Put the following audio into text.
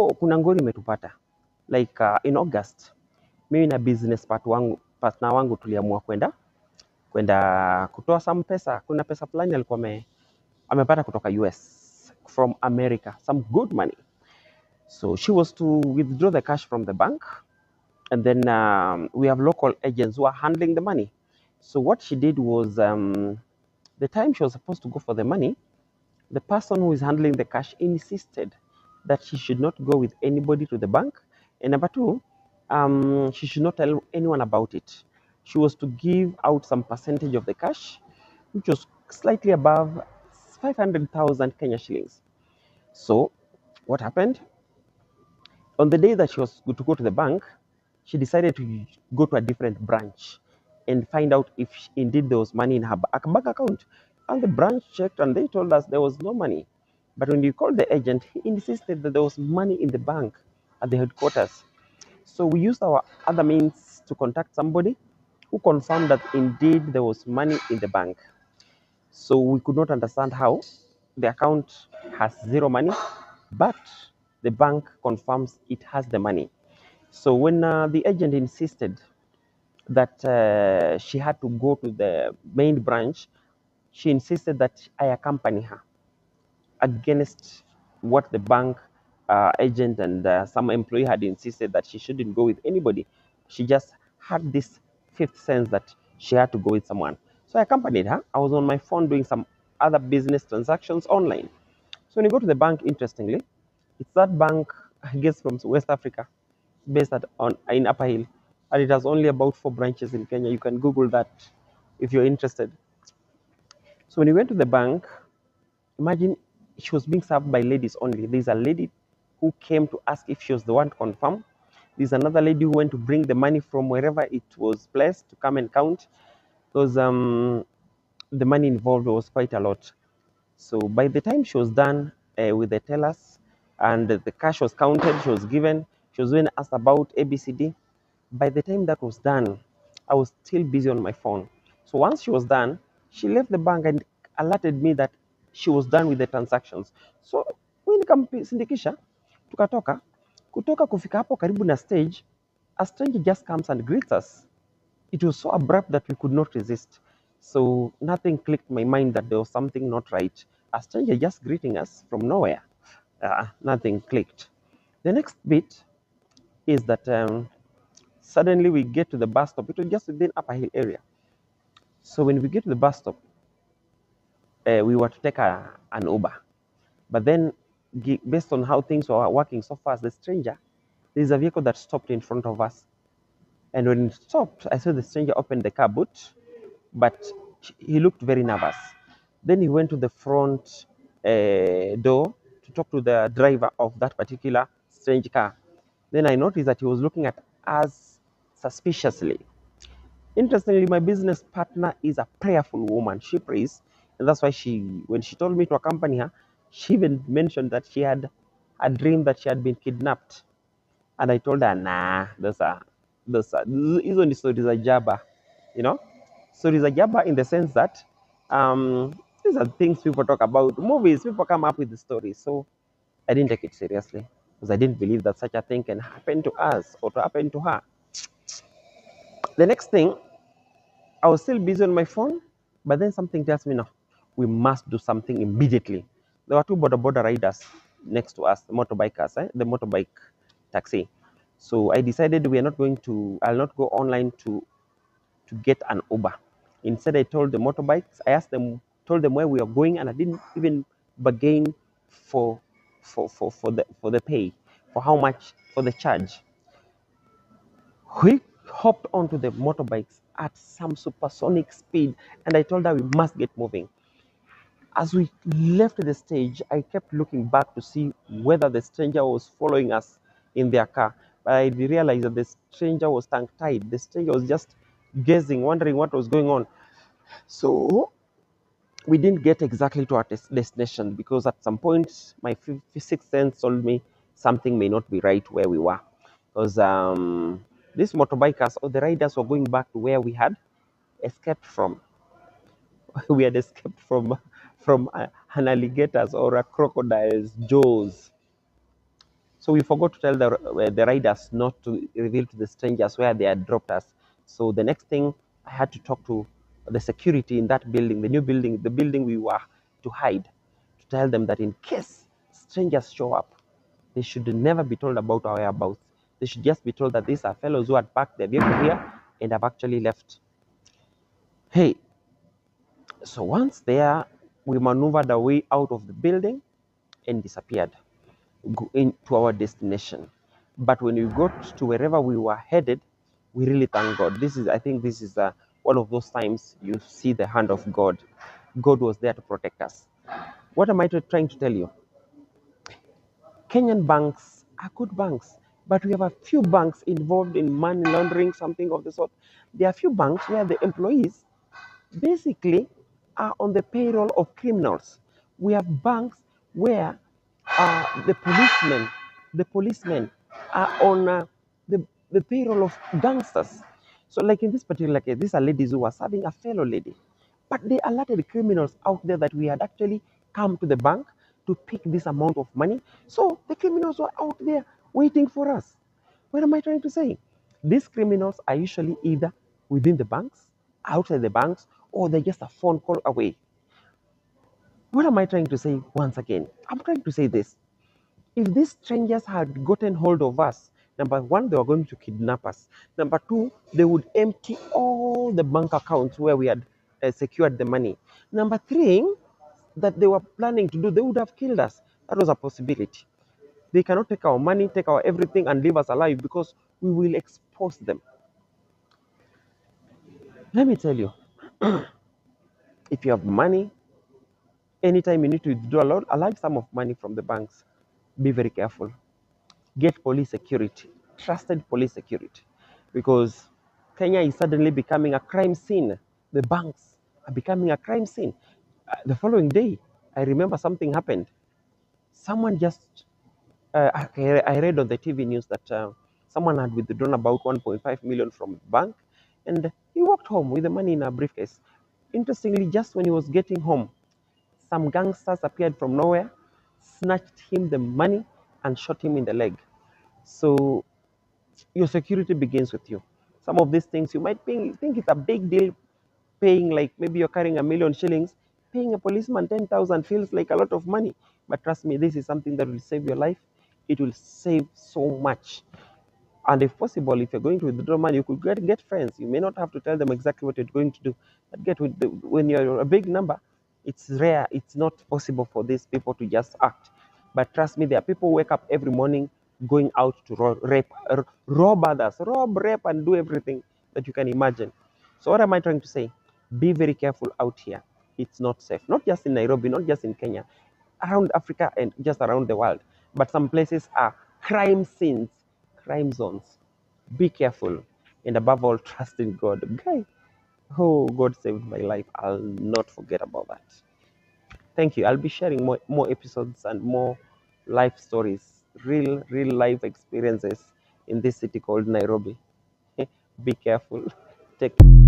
So kuna ngori imetupata like in August, mimi na business partner wangu tuliamua kwenda kutoa some pesa. Kuna pesa fulani alikuwa amepata kutoka US from America, some good money. So she was to withdraw the cash from the bank, and then we have local agents who are handling the money. So what she did was, the time she was supposed to go for the money, the person who is handling the cash insisted that she should not go with anybody to the bank. And number two, she should not tell anyone about it. She was to give out some percentage of the cash, which was slightly above 500,000 Kenya shillings. So what happened? On the day that she was to go to the bank, she decided to go to a different branch and find out if indeed there was money in her bank account. And the branch checked and they told us there was no money. But when you called the agent, he insisted that there was money in the bank at the headquarters. So we used our other means to contact somebody who confirmed that indeed there was money in the bank. So we could not understand how the account has zero money, but the bank confirms it has the money. So when the agent insisted that she had to go to the main branch, she insisted that I accompany her against what the bank agent and some employee had insisted that she shouldn't go with anybody. She just had this fifth sense that she had to go with someone. So I accompanied her. I was on my phone doing some other business transactions online. So when you go to the bank, interestingly, it's that bank, I guess, from West Africa, based in Upper Hill, and it has only about 4 branches in Kenya. You can Google that if you're interested. So when we went to the bank, imagine she was being served by ladies only. There's a lady who came to ask if she was the one to confirm. There's another lady who went to bring the money from wherever it was placed to come and count, because the money involved was quite a lot. So by the time she was done with the tellers and the cash was counted, she was given, she was then asked about ABCD. By the time that was done, I was still busy on my phone. So once she was done, she left the bank and alerted me that she was done with the transactions. So mimi nikamsindikisha, tukatoka. Kutoka kufika hapo karibu na stage, a stranger just comes and greets us. It was so abrupt that we could not resist. So nothing clicked my mind that there was something not right. A stranger just greeting us from nowhere. Nothing clicked. The next bit is that suddenly we get to the bus stop. It was just within Upper Hill area. So when we get to the bus stop, we were to take an Uber. But then, based on how things were working so fast, the stranger, there's a vehicle that stopped in front of us. And when it stopped, I saw the stranger open the car boot, but he looked very nervous. Then he went to the front door to talk to the driver of that particular strange car. Then I noticed that he was looking at us suspiciously. Interestingly, my business partner is a prayerful woman. She prays, and that's why when she told me to accompany her, she even mentioned that she had a dream that she had been kidnapped. And I told her, nah, hizo ni stories za jaba, you know. Stories za jaba in the sense that these are things people talk about. Movies, people come up with the stories. So I didn't take it seriously because I didn't believe that such a thing can happen to us or to happen to her. The next thing, I was still busy on my phone, but then something tells me, no, we must do something immediately. There were two border riders next to us, the motorbikers, the motorbike taxi. So I decided I'll not go online to get an Uber. Instead, I told the motorbikes, told them where we are going, and I didn't even bargain for the pay, for how much, for the charge. We hopped onto the motorbikes at some supersonic speed, and I told her we must get moving. As we left the stage, I kept looking back to see whether the stranger was following us in their car. But I realized that the stranger was tongue-tied. The stranger was just gazing, wondering what was going on. So we didn't get exactly to our destination because at some point my sixth sense told me something may not be right where we were. Because these motorbikers or the riders were going back to where we had escaped from. We had escaped from an alligator's or a crocodile's jaws. So we forgot to tell the riders not to reveal to the strangers where they had dropped us. So the next thing, I had to talk to the security in that building, the new building, the building we were to hide, to tell them that in case strangers show up, they should never be told about our whereabouts. They should just be told that these are fellows who had parked their vehicle here and have actually left. Hey, so once there, we maneuvered our way out of the building and disappeared into our destination. But when we got to wherever we were headed, we really thank God. I think this is one of those times you see the hand of God. God was there to protect us. What am I trying to tell you? Kenyan banks are good banks, but we have a few banks involved in money laundering, something of the sort. There are few banks where the employees basically are on the payroll of criminals. We have banks where the policemen are on the payroll of gangsters. So like in this particular case, these are ladies who are serving a fellow lady. But they alerted criminals out there that we had actually come to the bank to pick this amount of money. So the criminals were out there waiting for us. What am I trying to say? These criminals are usually either within the banks, outside the banks, or they're just a phone call away. What am I trying to say once again? I'm trying to say this. If these strangers had gotten hold of us, number one, they were going to kidnap us. Number two, they would empty all the bank accounts where we had secured the money. Number three, that they were planning to do, they would have killed us. That was a possibility. They cannot take our money, take our everything, and leave us alive because we will expose them. Let me tell you, if you have money, anytime you need to withdraw a large sum of money from the banks, be very careful. Get police security, trusted police security, because Kenya is suddenly becoming a crime scene. The banks are becoming a crime scene. The following day, I remember something happened. Someone just, I read on the TV news that someone had withdrawn about 1.5 million from the bank, and he walked home with the money in a briefcase. Interestingly, just when he was getting home, some gangsters appeared from nowhere, snatched him the money, and shot him in the leg. So your security begins with you. Some of these things you might think it's a big deal, paying like maybe you're carrying 1,000,000 shillings, paying a policeman 10,000 feels like a lot of money. But trust me, this is something that will save your life. It will save so much. And if possible, if you're going to withdraw money, you could get friends. You may not have to tell them exactly what you're going to do. But when you're a big number, it's rare. It's not possible for these people to just act. But trust me, there are people who wake up every morning going out to rob others, rape, and do everything that you can imagine. So what am I trying to say? Be very careful out here. It's not safe. Not just in Nairobi, not just in Kenya, around Africa and just around the world. But some places are crime scenes, crime zones. Be careful. And above all, trust in God. Guy, oh, God saved my life. I'll not forget about that. Thank you. I'll be sharing more episodes and more life stories, real life experiences in this city called Nairobi. Be careful. Take care.